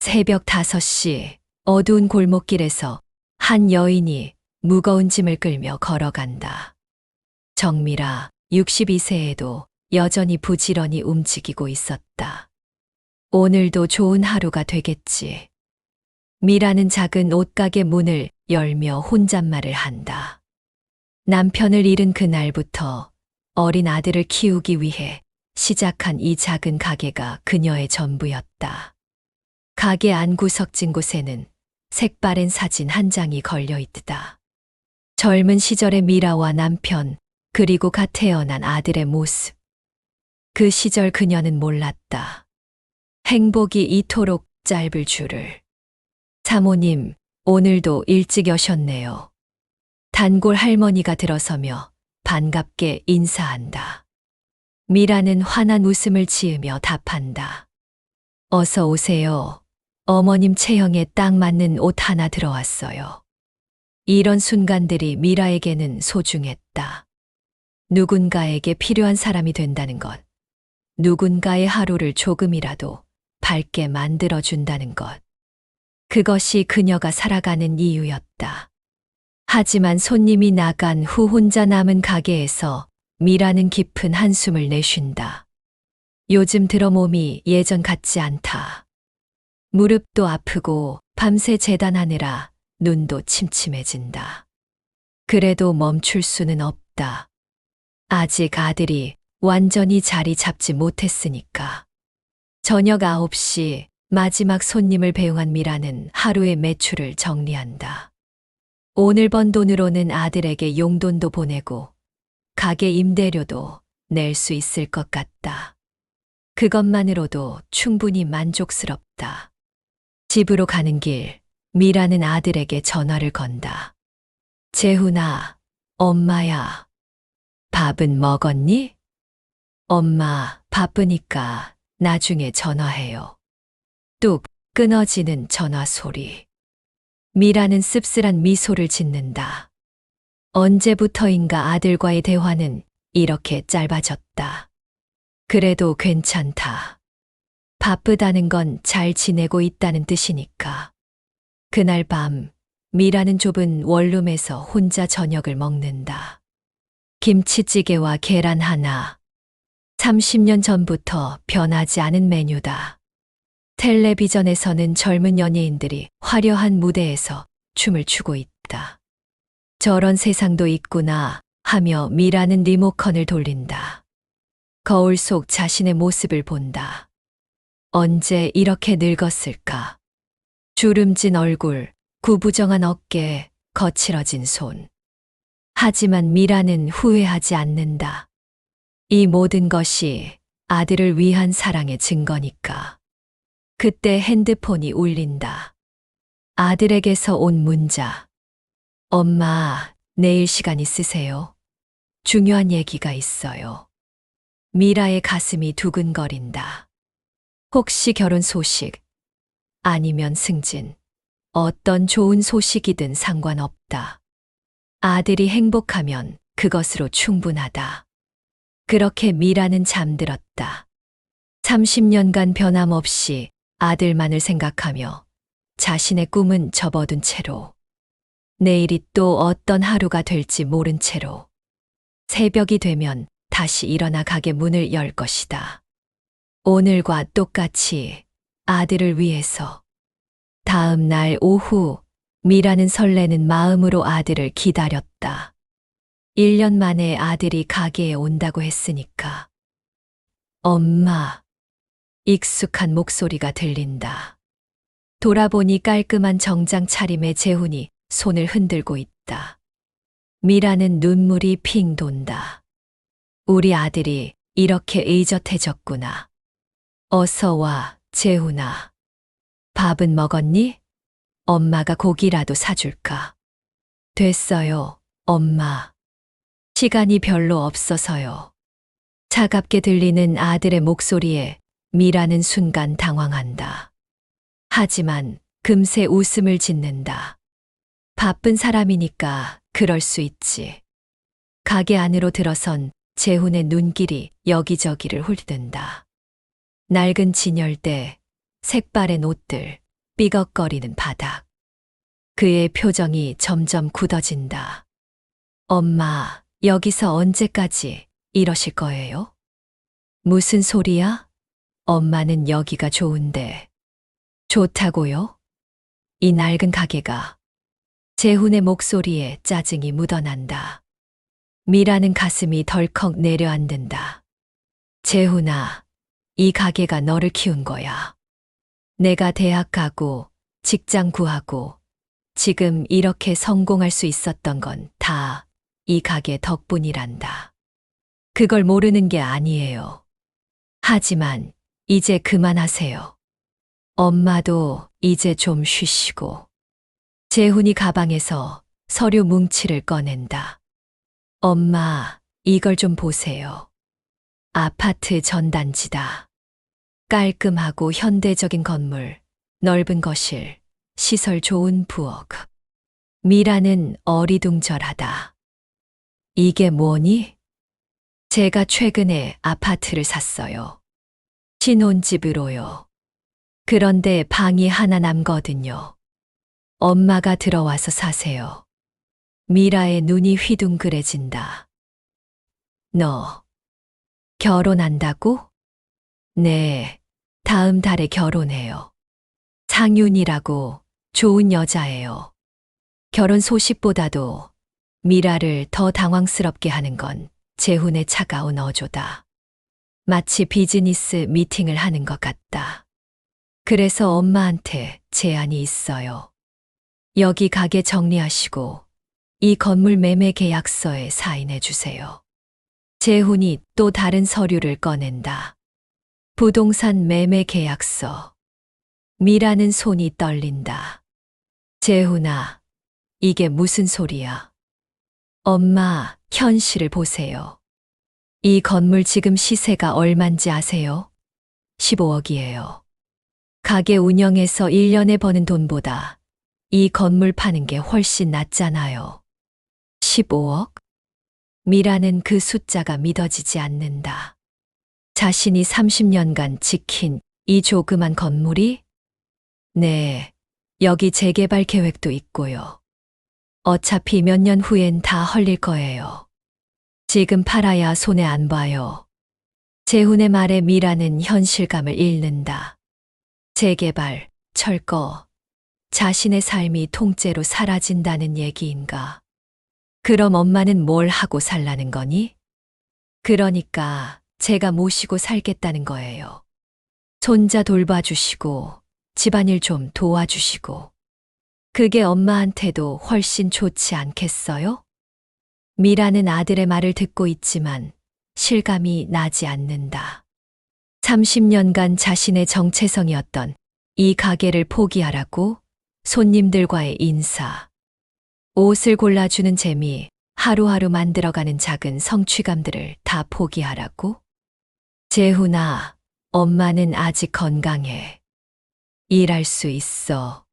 새벽 5시 어두운 골목길에서 한 여인이 무거운 짐을 끌며 걸어간다. 정미라 62세에도 여전히 부지런히 움직이고 있었다. 오늘도 좋은 하루가 되겠지. 미라는 작은 옷가게 문을 열며 혼잣말을 한다. 남편을 잃은 그날부터 어린 아들을 키우기 위해 시작한 이 작은 가게가 그녀의 전부였다. 가게 안 구석진 곳에는 색바랜 사진 한 장이 걸려 있다. 젊은 시절의 미라와 남편, 그리고 갓 태어난 아들의 모습. 그 시절 그녀는 몰랐다. 행복이 이토록 짧을 줄을. 사모님, 오늘도 일찍 오셨네요. 단골 할머니가 들어서며 반갑게 인사한다. 미라는 환한 웃음을 지으며 답한다. 어서 오세요. 어머님 체형에 딱 맞는 옷 하나 들어왔어요. 이런 순간들이 미라에게는 소중했다. 누군가에게 필요한 사람이 된다는 것. 누군가의 하루를 조금이라도 밝게 만들어준다는 것. 그것이 그녀가 살아가는 이유였다. 하지만 손님이 나간 후 혼자 남은 가게에서 미라는 깊은 한숨을 내쉰다. 요즘 들어 몸이 예전 같지 않다. 무릎도 아프고 밤새 재단하느라 눈도 침침해진다. 그래도 멈출 수는 없다. 아직 아들이 완전히 자리 잡지 못했으니까. 저녁 9시 마지막 손님을 배웅한 미라는 하루의 매출을 정리한다. 오늘 번 돈으로는 아들에게 용돈도 보내고 가게 임대료도 낼 수 있을 것 같다. 그것만으로도 충분히 만족스럽다. 집으로 가는 길, 미라는 아들에게 전화를 건다. 재훈아, 엄마야. 밥은 먹었니? 엄마, 바쁘니까 나중에 전화해요. 뚝 끊어지는 전화 소리. 미라는 씁쓸한 미소를 짓는다. 언제부터인가 아들과의 대화는 이렇게 짧아졌다. 그래도 괜찮다. 바쁘다는 건 잘 지내고 있다는 뜻이니까. 그날 밤, 미라는 좁은 원룸에서 혼자 저녁을 먹는다. 김치찌개와 계란 하나. 30년 전부터 변하지 않은 메뉴다. 텔레비전에서는 젊은 연예인들이 화려한 무대에서 춤을 추고 있다. 저런 세상도 있구나 하며 미라는 리모컨을 돌린다. 거울 속 자신의 모습을 본다. 언제 이렇게 늙었을까? 주름진 얼굴, 구부정한 어깨, 거칠어진 손. 하지만 미라는 후회하지 않는다. 이 모든 것이 아들을 위한 사랑의 증거니까. 그때 핸드폰이 울린다. 아들에게서 온 문자. 엄마, 내일 시간 있으세요? 중요한 얘기가 있어요. 미라의 가슴이 두근거린다. 혹시 결혼 소식, 아니면 승진, 어떤 좋은 소식이든 상관없다. 아들이 행복하면 그것으로 충분하다. 그렇게 미라는 잠들었다. 30년간 변함없이 아들만을 생각하며 자신의 꿈은 접어둔 채로, 내일이 또 어떤 하루가 될지 모른 채로 새벽이 되면 다시 일어나 가게 문을 열 것이다. 오늘과 똑같이 아들을 위해서. 다음 날 오후, 미라는 설레는 마음으로 아들을 기다렸다. 1년 만에 아들이 가게에 온다고 했으니까. 엄마. 익숙한 목소리가 들린다. 돌아보니 깔끔한 정장 차림의 재훈이 손을 흔들고 있다. 미라는 눈물이 핑 돈다. 우리 아들이 이렇게 의젓해졌구나. 어서 와, 재훈아. 밥은 먹었니? 엄마가 고기라도 사줄까? 됐어요, 엄마. 시간이 별로 없어서요. 차갑게 들리는 아들의 목소리에 미라는 순간 당황한다. 하지만 금세 웃음을 짓는다. 바쁜 사람이니까 그럴 수 있지. 가게 안으로 들어선 재훈의 눈길이 여기저기를 훑는다. 낡은 진열대, 색바랜 옷들, 삐걱거리는 바닥. 그의 표정이 점점 굳어진다. 엄마, 여기서 언제까지 이러실 거예요? 무슨 소리야? 엄마는 여기가 좋은데. 좋다고요? 이 낡은 가게가. 재훈의 목소리에 짜증이 묻어난다. 미라는 가슴이 덜컥 내려앉는다. 재훈아, 이 가게가 너를 키운 거야. 내가 대학 가고 직장 구하고 지금 이렇게 성공할 수 있었던 건 다 이 가게 덕분이란다. 그걸 모르는 게 아니에요. 하지만 이제 그만하세요. 엄마도 이제 좀 쉬시고. 재훈이 가방에서 서류 뭉치를 꺼낸다. 엄마, 이걸 좀 보세요. 아파트 전단지다. 깔끔하고 현대적인 건물, 넓은 거실, 시설 좋은 부엌. 미라는 어리둥절하다. 이게 뭐니? 제가 최근에 아파트를 샀어요. 신혼집으로요. 그런데 방이 하나 남거든요. 엄마가 들어와서 사세요. 미라의 눈이 휘둥그레진다. 너 결혼한다고? 네, 다음 달에 결혼해요. 상윤이라고 좋은 여자예요. 결혼 소식보다도 미라를 더 당황스럽게 하는 건 재훈의 차가운 어조다. 마치 비즈니스 미팅을 하는 것 같다. 그래서 엄마한테 제안이 있어요. 여기 가게 정리하시고 이 건물 매매 계약서에 사인해 주세요. 재훈이 또 다른 서류를 꺼낸다. 부동산 매매 계약서. 미라는 손이 떨린다. 재훈아, 이게 무슨 소리야? 엄마, 현실을 보세요. 이 건물 지금 시세가 얼만지 아세요? 15억이에요. 가게 운영해서 1년에 버는 돈보다 이 건물 파는 게 훨씬 낫잖아요. 15억? 미라는 그 숫자가 믿어지지 않는다. 자신이 30년간 지킨 이 조그만 건물이? 네, 여기 재개발 계획도 있고요. 어차피 몇 년 후엔 다 헐릴 거예요. 지금 팔아야 손해 안 봐요. 재훈의 말에 미라는 현실감을 잃는다. 재개발, 철거, 자신의 삶이 통째로 사라진다는 얘기인가? 그럼 엄마는 뭘 하고 살라는 거니? 그러니까 제가 모시고 살겠다는 거예요. 손자 돌봐주시고, 집안일 좀 도와주시고. 그게 엄마한테도 훨씬 좋지 않겠어요? 미라는 아들의 말을 듣고 있지만 실감이 나지 않는다. 30년간 자신의 정체성이었던 이 가게를 포기하라고? 손님들과의 인사, 옷을 골라주는 재미, 하루하루 만들어가는 작은 성취감들을 다 포기하라고? 재훈아, 엄마는 아직 건강해. 일할 수 있어.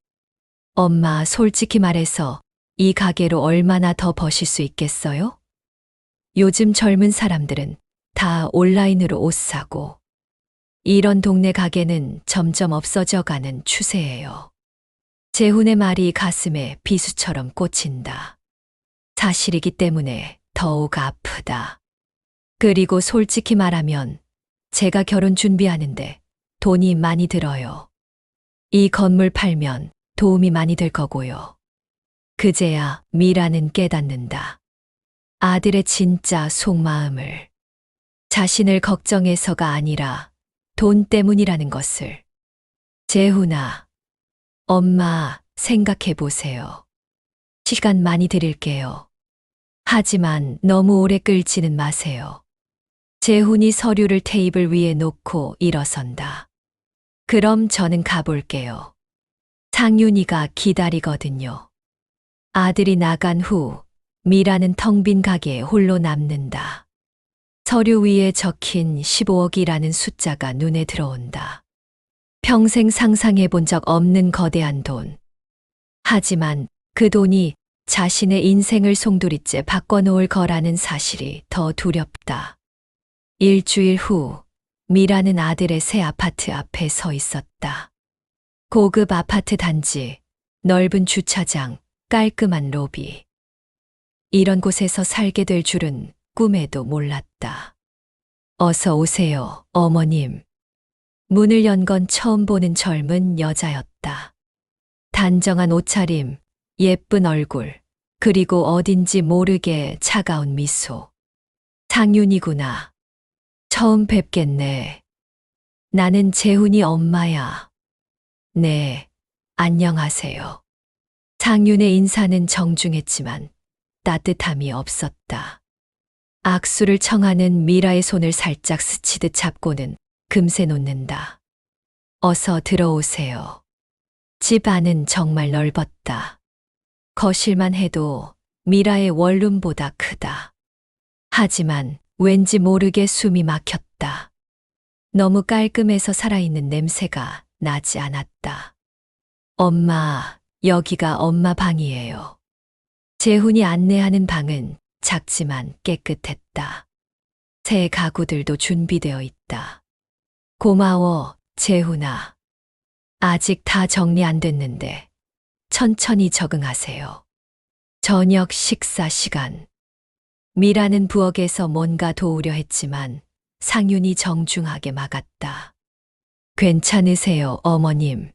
엄마, 솔직히 말해서 이 가게로 얼마나 더 버실 수 있겠어요? 요즘 젊은 사람들은 다 온라인으로 옷 사고, 이런 동네 가게는 점점 없어져 가는 추세예요. 재훈의 말이 가슴에 비수처럼 꽂힌다. 사실이기 때문에 더욱 아프다. 그리고 솔직히 말하면 제가 결혼 준비하는데 돈이 많이 들어요. 이 건물 팔면 도움이 많이 될 거고요. 그제야 미라는 깨닫는다. 아들의 진짜 속마음을. 자신을 걱정해서가 아니라 돈 때문이라는 것을. 재훈아, 엄마 생각해 보세요. 시간 많이 드릴게요. 하지만 너무 오래 끌지는 마세요. 재훈이 서류를 테이블 위에 놓고 일어선다. 그럼 저는 가볼게요. 상윤이가 기다리거든요. 아들이 나간 후 미라는 텅 빈 가게에 홀로 남는다. 서류 위에 적힌 15억이라는 숫자가 눈에 들어온다. 평생 상상해 본 적 없는 거대한 돈. 하지만 그 돈이 자신의 인생을 송두리째 바꿔놓을 거라는 사실이 더 두렵다. 일주일 후 미라는 아들의 새 아파트 앞에 서 있었다. 고급 아파트 단지, 넓은 주차장, 깔끔한 로비. 이런 곳에서 살게 될 줄은 꿈에도 몰랐다. 어서 오세요, 어머님. 문을 연 건 처음 보는 젊은 여자였다. 단정한 옷차림, 예쁜 얼굴, 그리고 어딘지 모르게 차가운 미소. 상윤이구나. 처음 뵙겠네. 나는 재훈이 엄마야. 네, 안녕하세요. 상윤의 인사는 정중했지만 따뜻함이 없었다. 악수를 청하는 미라의 손을 살짝 스치듯 잡고는 금세 놓는다. 어서 들어오세요. 집 안은 정말 넓었다. 거실만 해도 미라의 원룸보다 크다. 하지만 왠지 모르게 숨이 막혔다. 너무 깔끔해서 살아있는 냄새가 나지 않았다. 엄마, 여기가 엄마 방이에요. 재훈이 안내하는 방은 작지만 깨끗했다. 새 가구들도 준비되어 있다. 고마워, 재훈아. 아직 다 정리 안 됐는데 천천히 적응하세요. 저녁 식사 시간. 미라는 부엌에서 뭔가 도우려 했지만 상윤이 정중하게 막았다. 괜찮으세요, 어머님.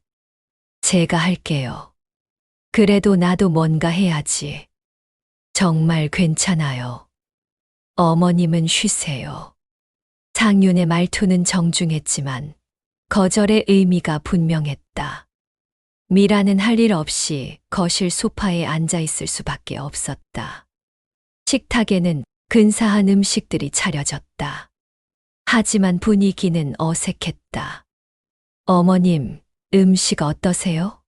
제가 할게요. 그래도 나도 뭔가 해야지. 정말 괜찮아요. 어머님은 쉬세요. 상윤의 말투는 정중했지만 거절의 의미가 분명했다. 미라는 할 일 없이 거실 소파에 앉아 있을 수밖에 없었다. 식탁에는 근사한 음식들이 차려졌다. 하지만 분위기는 어색했다. 어머님, 음식 어떠세요?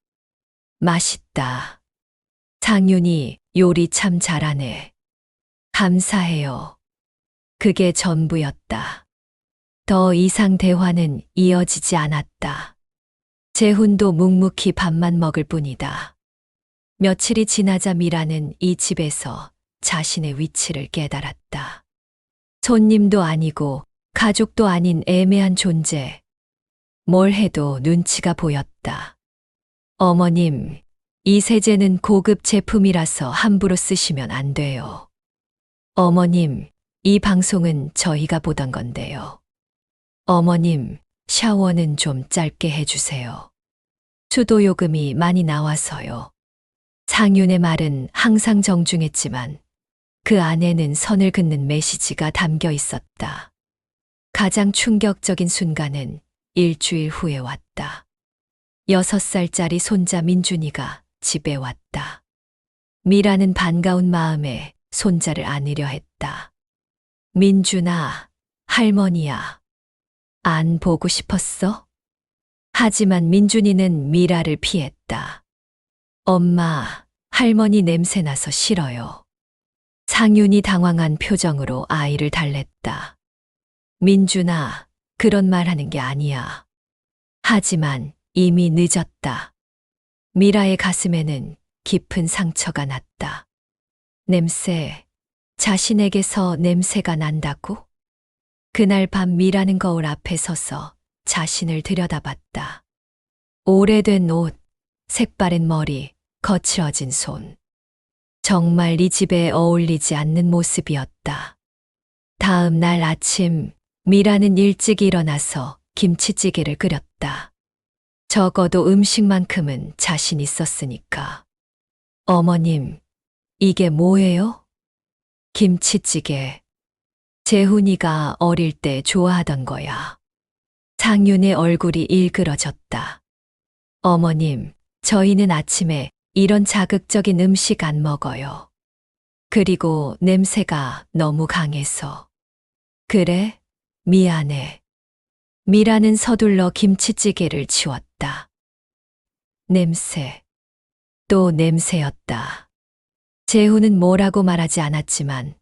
맛있다. 상윤이 요리 참 잘하네. 감사해요. 그게 전부였다. 더 이상 대화는 이어지지 않았다. 재훈도 묵묵히 밥만 먹을 뿐이다. 며칠이 지나자 미라는 이 집에서 자신의 위치를 깨달았다. 손님도 아니고 가족도 아닌 애매한 존재. 뭘 해도 눈치가 보였다. 어머님, 이 세제는 고급 제품이라서 함부로 쓰시면 안 돼요. 어머님, 이 방송은 저희가 보던 건데요. 어머님, 샤워는 좀 짧게 해주세요. 수도 요금이 많이 나와서요. 상윤의 말은 항상 정중했지만 그 안에는 선을 긋는 메시지가 담겨 있었다. 가장 충격적인 순간은 일주일 후에 왔다. 6살짜리 손자 민준이가 집에 왔다. 미라는 반가운 마음에 손자를 안으려 했다. 민준아, 할머니야. 안 보고 싶었어? 하지만 민준이는 미라를 피했다. 엄마, 할머니 냄새 나서 싫어요. 상윤이 당황한 표정으로 아이를 달랬다. 민준아, 그런 말 하는 게 아니야. 하지만 이미 늦었다. 미라의 가슴에는 깊은 상처가 났다. 냄새, 자신에게서 냄새가 난다고? 그날 밤 미라는 거울 앞에 서서 자신을 들여다봤다. 오래된 옷, 색바랜 머리, 거칠어진 손. 정말 이 집에 어울리지 않는 모습이었다. 다음 날 아침, 미라는 일찍 일어나서 김치찌개를 끓였다. 적어도 음식만큼은 자신 있었으니까. 어머님, 이게 뭐예요? 김치찌개. 재훈이가 어릴 때 좋아하던 거야. 상윤의 얼굴이 일그러졌다. 어머님, 저희는 아침에 이런 자극적인 음식 안 먹어요. 그리고 냄새가 너무 강해서. 그래? 미안해. 미라는 서둘러 김치찌개를 치웠다. 냄새. 또 냄새였다. 재훈은 뭐라고 말하지 않았지만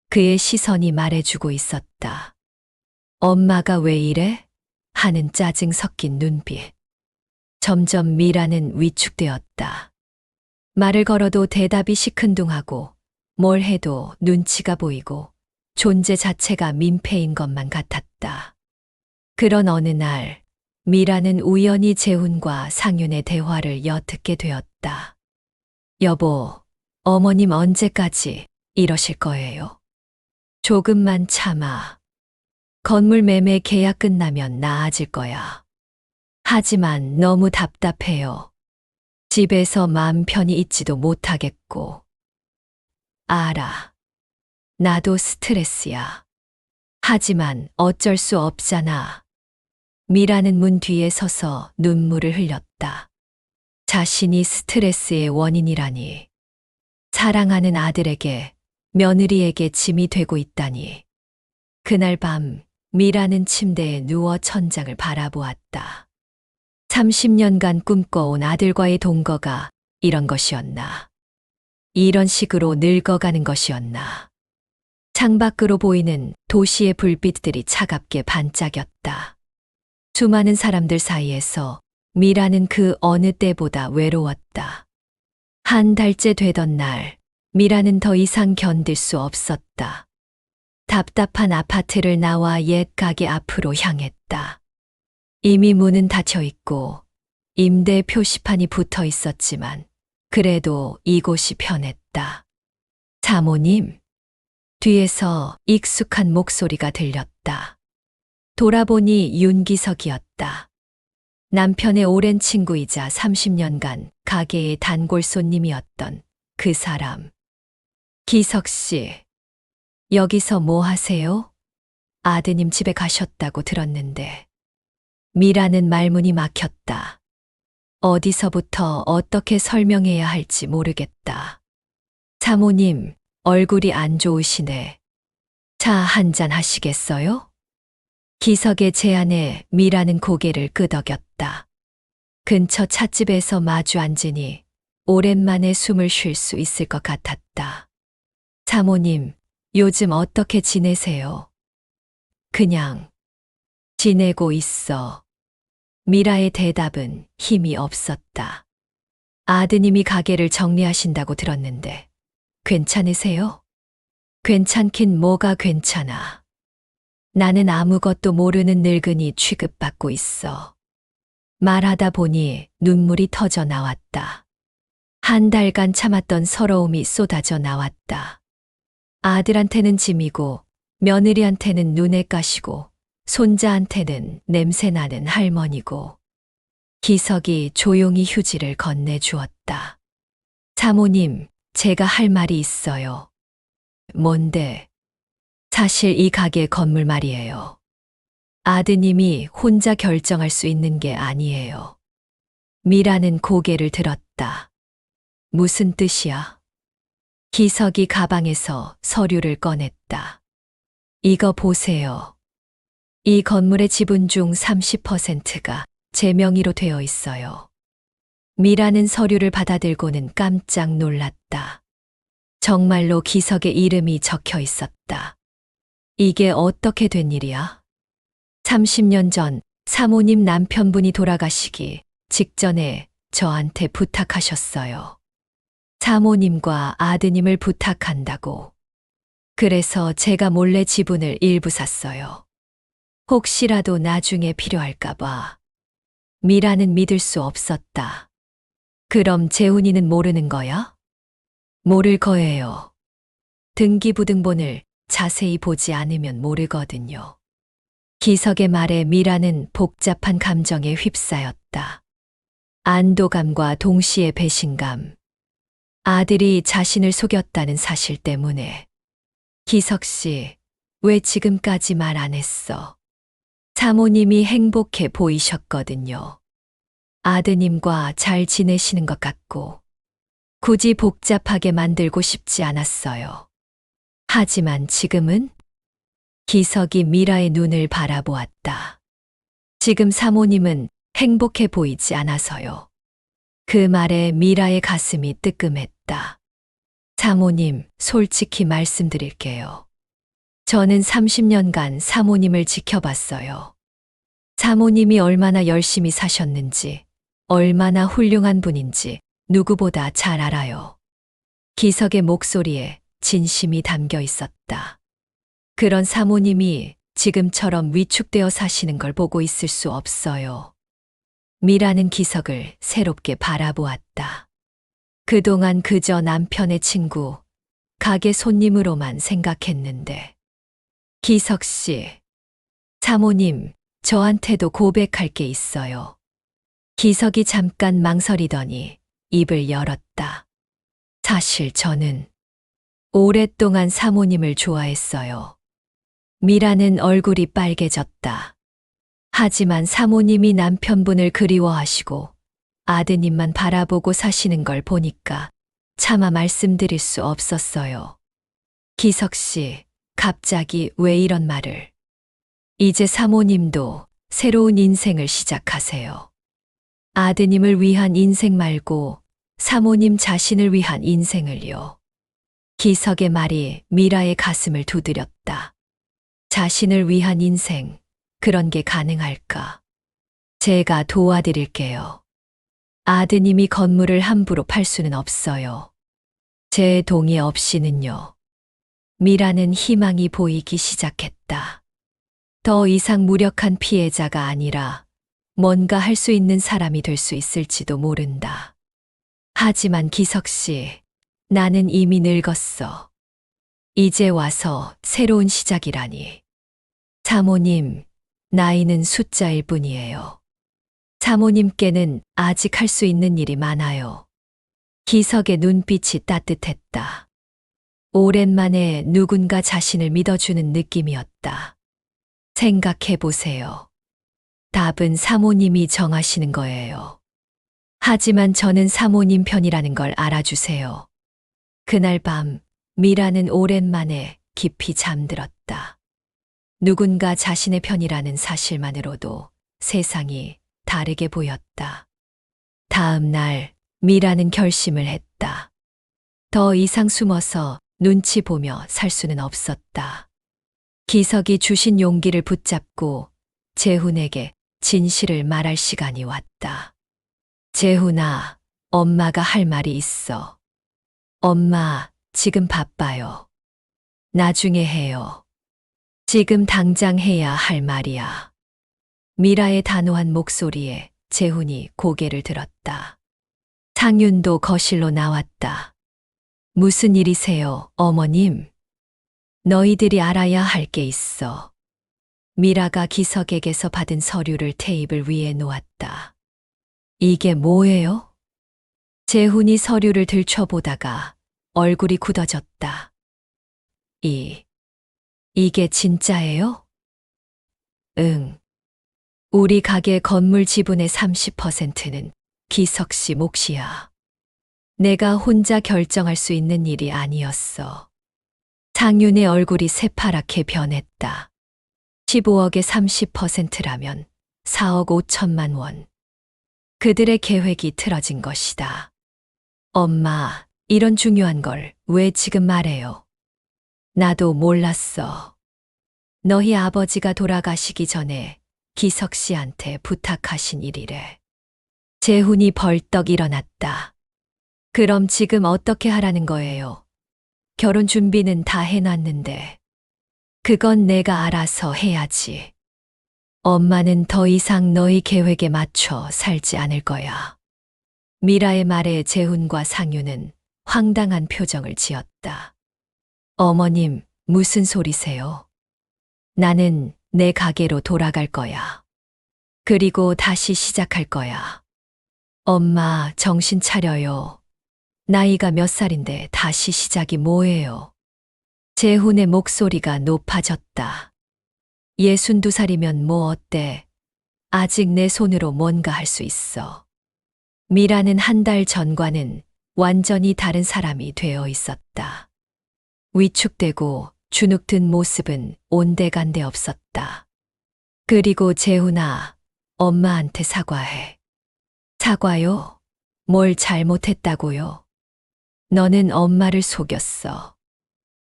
그의 시선이 말해주고 있었다. 엄마가 왜 이래? 하는 짜증 섞인 눈빛. 점점 미라는 위축되었다. 말을 걸어도 대답이 시큰둥하고 뭘 해도 눈치가 보이고 존재 자체가 민폐인 것만 같았다. 그런 어느 날 미라는 우연히 재훈과 상윤의 대화를 엿듣게 되었다. 여보, 어머님 언제까지 이러실 거예요? 조금만 참아. 건물 매매 계약 끝나면 나아질 거야. 하지만 너무 답답해요. 집에서 마음 편히 있지도 못하겠고. 알아. 나도 스트레스야. 하지만 어쩔 수 없잖아. 미라는 문 뒤에 서서 눈물을 흘렸다. 자신이 스트레스의 원인이라니. 사랑하는 아들에게, 며느리에게 짐이 되고 있다니. 그날 밤 미라는 침대에 누워 천장을 바라보았다. 30년간 꿈꿔온 아들과의 동거가 이런 것이었나. 이런 식으로 늙어가는 것이었나. 창밖으로 보이는 도시의 불빛들이 차갑게 반짝였다. 수많은 사람들 사이에서 미라는 그 어느 때보다 외로웠다. 한 달째 되던 날, 미라는 더 이상 견딜 수 없었다. 답답한 아파트를 나와 옛 가게 앞으로 향했다. 이미 문은 닫혀 있고 임대 표시판이 붙어 있었지만 그래도 이곳이 편했다. 사모님, 뒤에서 익숙한 목소리가 들렸다. 돌아보니 윤기석이었다. 남편의 오랜 친구이자 30년간 가게의 단골 손님이었던 그 사람. 기석 씨, 여기서 뭐 하세요? 아드님 집에 가셨다고 들었는데. 미라는 말문이 막혔다. 어디서부터 어떻게 설명해야 할지 모르겠다. 사모님, 얼굴이 안 좋으시네. 차 한잔 하시겠어요? 기석의 제안에 미라는 고개를 끄덕였다. 근처 찻집에서 마주 앉으니 오랜만에 숨을 쉴 수 있을 것 같았다. 사모님, 요즘 어떻게 지내세요? 그냥 지내고 있어. 미라의 대답은 힘이 없었다. 아드님이 가게를 정리하신다고 들었는데 괜찮으세요? 괜찮긴 뭐가 괜찮아. 나는 아무것도 모르는 늙은이 취급받고 있어. 말하다 보니 눈물이 터져 나왔다. 한 달간 참았던 서러움이 쏟아져 나왔다. 아들한테는 짐이고 며느리한테는 눈에 가시고 손자한테는 냄새나는 할머니고. 기석이 조용히 휴지를 건네주었다. 사모님, 제가 할 말이 있어요. 뭔데? 사실 이 가게 건물 말이에요. 아드님이 혼자 결정할 수 있는 게 아니에요. 미라는 고개를 들었다. 무슨 뜻이야? 기석이 가방에서 서류를 꺼냈다. 이거 보세요. 이 건물의 지분 중 30%가 제 명의로 되어 있어요. 미라는 서류를 받아들고는 깜짝 놀랐다. 정말로 기석의 이름이 적혀 있었다. 이게 어떻게 된 일이야? 30년 전 사모님 남편분이 돌아가시기 직전에 저한테 부탁하셨어요. 사모님과 아드님을 부탁한다고. 그래서 제가 몰래 지분을 일부 샀어요. 혹시라도 나중에 필요할까봐. 미라는 믿을 수 없었다. 그럼 재훈이는 모르는 거야? 모를 거예요. 등기부등본을 자세히 보지 않으면 모르거든요. 기석의 말에 미라는 복잡한 감정에 휩싸였다. 안도감과 동시에 배신감. 아들이 자신을 속였다는 사실 때문에. 기석 씨, 왜 지금까지 말 안 했어? 사모님이 행복해 보이셨거든요. 아드님과 잘 지내시는 것 같고. 굳이 복잡하게 만들고 싶지 않았어요. 하지만 지금은? 기석이 미라의 눈을 바라보았다. 지금 사모님은 행복해 보이지 않아서요. 그 말에 미라의 가슴이 뜨끔했다. 사모님, 솔직히 말씀드릴게요. 저는 30년간 사모님을 지켜봤어요. 사모님이 얼마나 열심히 사셨는지, 얼마나 훌륭한 분인지 누구보다 잘 알아요. 기석의 목소리에 진심이 담겨 있었다. 그런 사모님이 지금처럼 위축되어 사시는 걸 보고 있을 수 없어요. 미라는 기석을 새롭게 바라보았다. 그동안 그저 남편의 친구, 가게 손님으로만 생각했는데. 기석 씨, 사모님, 저한테도 고백할 게 있어요. 기석이 잠깐 망설이더니 입을 열었다. 사실 저는 오랫동안 사모님을 좋아했어요. 미라는 얼굴이 빨개졌다. 하지만 사모님이 남편분을 그리워하시고 아드님만 바라보고 사시는 걸 보니까 차마 말씀드릴 수 없었어요. 기석 씨, 갑자기 왜 이런 말을? 이제 사모님도 새로운 인생을 시작하세요. 아드님을 위한 인생 말고 사모님 자신을 위한 인생을요. 기석의 말이 미라의 가슴을 두드렸다. 자신을 위한 인생, 그런 게 가능할까? 제가 도와드릴게요. 아드님이 건물을 함부로 팔 수는 없어요. 제 동의 없이는요. 미라는 희망이 보이기 시작했다. 더 이상 무력한 피해자가 아니라 뭔가 할 수 있는 사람이 될 수 있을지도 모른다. 하지만 기석 씨, 나는 이미 늙었어. 이제 와서 새로운 시작이라니. 사모님, 나이는 숫자일 뿐이에요. 사모님께는 아직 할 수 있는 일이 많아요. 기석의 눈빛이 따뜻했다. 오랜만에 누군가 자신을 믿어주는 느낌이었다. 생각해 보세요. 답은 사모님이 정하시는 거예요. 하지만 저는 사모님 편이라는 걸 알아주세요. 그날 밤, 미라는 오랜만에 깊이 잠들었다. 누군가 자신의 편이라는 사실만으로도 세상이 다르게 보였다. 다음 날, 미라는 결심을 했다. 더 이상 숨어서 눈치 보며 살 수는 없었다. 기석이 주신 용기를 붙잡고 재훈에게 진실을 말할 시간이 왔다. 재훈아, 엄마가 할 말이 있어. 엄마, 지금 바빠요. 나중에 해요. 지금 당장 해야 할 말이야. 미라의 단호한 목소리에 재훈이 고개를 들었다. 상윤도 거실로 나왔다. 무슨 일이세요, 어머님? 너희들이 알아야 할 게 있어. 미라가 기석에게서 받은 서류를 테이블 위에 놓았다. 이게 뭐예요? 재훈이 서류를 들춰보다가 얼굴이 굳어졌다. 이게 진짜예요? 응. 우리 가게 건물 지분의 30%는 기석 씨 몫이야. 내가 혼자 결정할 수 있는 일이 아니었어. 상윤의 얼굴이 새파랗게 변했다. 15억의 30%라면 4억 5천만 원. 그들의 계획이 틀어진 것이다. 엄마, 이런 중요한 걸 왜 지금 말해요? 나도 몰랐어. 너희 아버지가 돌아가시기 전에 기석 씨한테 부탁하신 일이래. 재훈이 벌떡 일어났다. 그럼 지금 어떻게 하라는 거예요? 결혼 준비는 다 해놨는데. 그건 내가 알아서 해야지. 엄마는 더 이상 너희 계획에 맞춰 살지 않을 거야. 미라의 말에 재훈과 상윤은 황당한 표정을 지었다. 어머님, 무슨 소리세요? 나는 내 가게로 돌아갈 거야. 그리고 다시 시작할 거야. 엄마, 정신 차려요. 나이가 몇 살인데 다시 시작이 뭐예요? 재훈의 목소리가 높아졌다. 62살이면 뭐 어때? 아직 내 손으로 뭔가 할 수 있어. 미라는 한 달 전과는 완전히 다른 사람이 되어 있었다. 위축되고 주눅든 모습은 온데간데 없었다. 그리고 재훈아, 엄마한테 사과해. 사과요? 뭘 잘못했다고요? 너는 엄마를 속였어.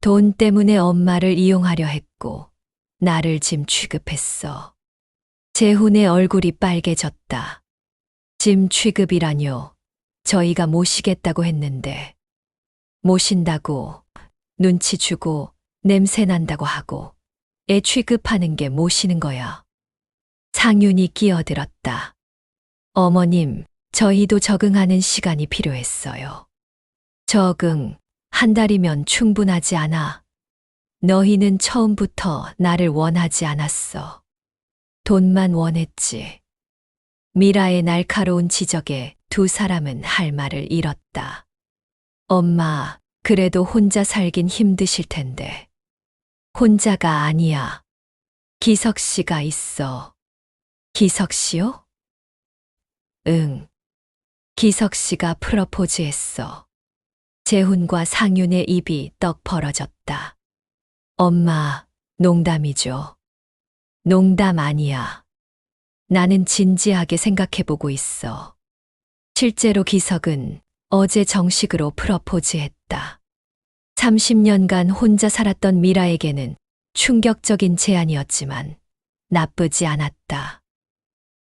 돈 때문에 엄마를 이용하려 했고 나를 짐 취급했어. 재훈의 얼굴이 빨개졌다. 짐 취급이라뇨. 저희가 모시겠다고 했는데. 모신다고, 눈치 주고, 냄새 난다고 하고, 애 취급하는 게 모시는 거야. 상윤이 끼어들었다. 어머님, 저희도 적응하는 시간이 필요했어요. 적응, 한 달이면 충분하지 않아. 너희는 처음부터 나를 원하지 않았어. 돈만 원했지. 미라의 날카로운 지적에 두 사람은 할 말을 잃었다. 엄마, 그래도 혼자 살긴 힘드실 텐데. 혼자가 아니야. 기석 씨가 있어. 기석 씨요? 응. 기석 씨가 프러포즈했어. 재훈과 상윤의 입이 떡 벌어졌다. 엄마, 농담이죠. 농담 아니야. 나는 진지하게 생각해보고 있어. 실제로 기석은 어제 정식으로 프러포즈했다. 30년간 혼자 살았던 미라에게는 충격적인 제안이었지만 나쁘지 않았다.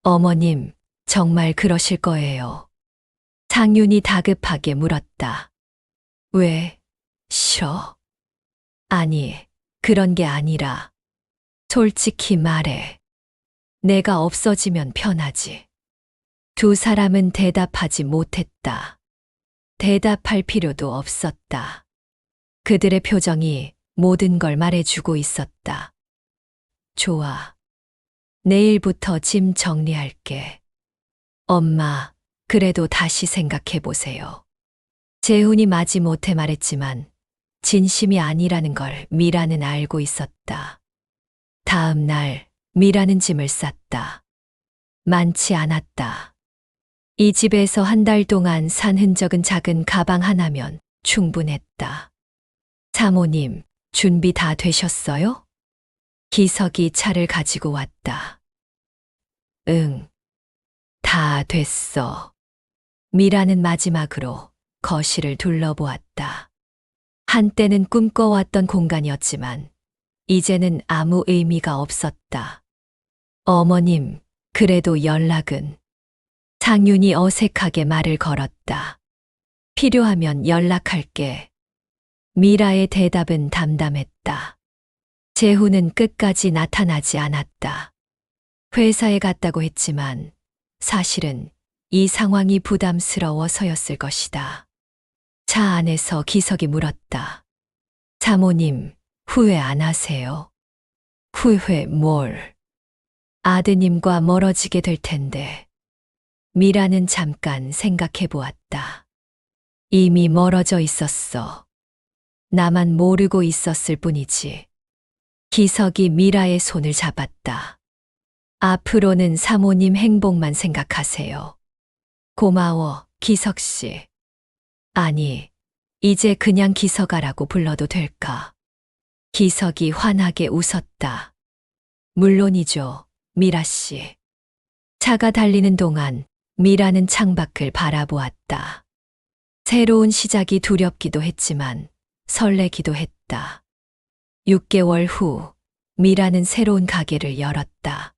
어머님, 정말 그러실 거예요. 상윤이 다급하게 물었다. 왜? 싫어? 아니, 그런 게 아니라 솔직히 말해. 내가 없어지면 편하지. 두 사람은 대답하지 못했다. 대답할 필요도 없었다. 그들의 표정이 모든 걸 말해주고 있었다. 좋아. 내일부터 짐 정리할게. 엄마, 그래도 다시 생각해보세요. 재훈이 마지못해 말했지만 진심이 아니라는 걸 미라는 알고 있었다. 다음 날 미라는 짐을 쌌다. 많지 않았다. 이 집에서 한 달 동안 산 흔적은 작은 가방 하나면 충분했다. 사모님, 준비 다 되셨어요? 기석이 차를 가지고 왔다. 응, 다 됐어. 미라는 마지막으로 거실을 둘러보았다. 한때는 꿈꿔왔던 공간이었지만 이제는 아무 의미가 없었다. 어머님, 그래도 연락은. 상윤이 어색하게 말을 걸었다. 필요하면 연락할게. 미라의 대답은 담담했다. 재훈은 끝까지 나타나지 않았다. 회사에 갔다고 했지만 사실은 이 상황이 부담스러워서였을 것이다. 차 안에서 기석이 물었다. 사모님, 후회 안 하세요? 후회 뭘? 아드님과 멀어지게 될 텐데. 미라는 잠깐 생각해 보았다. 이미 멀어져 있었어. 나만 모르고 있었을 뿐이지. 기석이 미라의 손을 잡았다. 앞으로는 사모님 행복만 생각하세요. 고마워, 기석 씨. 아니, 이제 그냥 기석아라고 불러도 될까? 기석이 환하게 웃었다. 물론이죠, 미라 씨. 차가 달리는 동안 미라는 창밖을 바라보았다. 새로운 시작이 두렵기도 했지만 설레기도 했다. 6개월 후 미라는 새로운 가게를 열었다.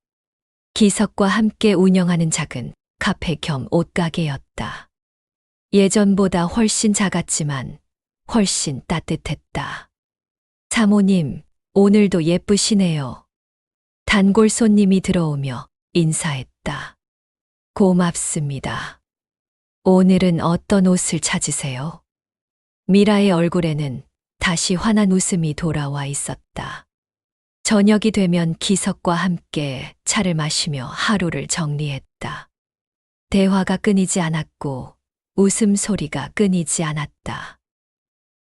기석과 함께 운영하는 작은 카페 겸 옷가게였다. 예전보다 훨씬 작았지만 훨씬 따뜻했다. 사모님, 오늘도 예쁘시네요. 단골 손님이 들어오며 인사했다. 고맙습니다. 오늘은 어떤 옷을 찾으세요? 미라의 얼굴에는 다시 환한 웃음이 돌아와 있었다. 저녁이 되면 기석과 함께 차를 마시며 하루를 정리했다. 대화가 끊이지 않았고 웃음소리가 끊이지 않았다.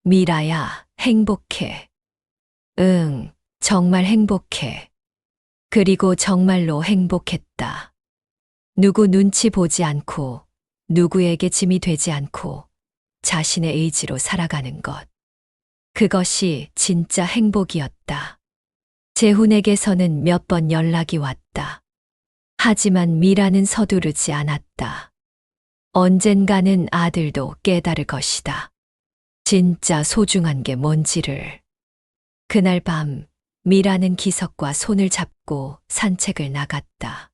미라야, 행복해. 응, 정말 행복해. 그리고 정말로 행복했다. 누구 눈치 보지 않고 누구에게 짐이 되지 않고 자신의 의지로 살아가는 것. 그것이 진짜 행복이었다. 재훈에게서는 몇 번 연락이 왔다. 하지만 미라는 서두르지 않았다. 언젠가는 아들도 깨달을 것이다. 진짜 소중한 게 뭔지를. 그날 밤 미라는 기석과 손을 잡고 산책을 나갔다.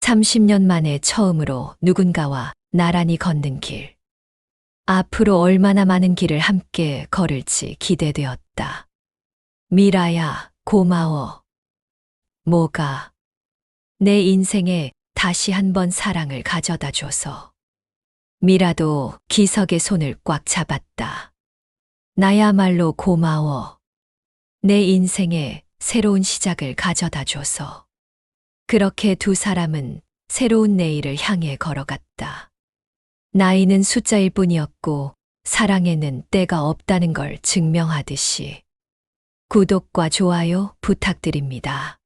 30년 만에 처음으로 누군가와 나란히 걷는 길. 앞으로 얼마나 많은 길을 함께 걸을지 기대되었다. 미라야, 고마워. 뭐가? 내 인생에 다시 한 번 사랑을 가져다 줘서. 미라도 기석의 손을 꽉 잡았다. 나야말로 고마워. 내 인생에 새로운 시작을 가져다 줘서. 그렇게 두 사람은 새로운 내일을 향해 걸어갔다. 나이는 숫자일 뿐이었고 사랑에는 때가 없다는 걸 증명하듯이. 구독과 좋아요 부탁드립니다.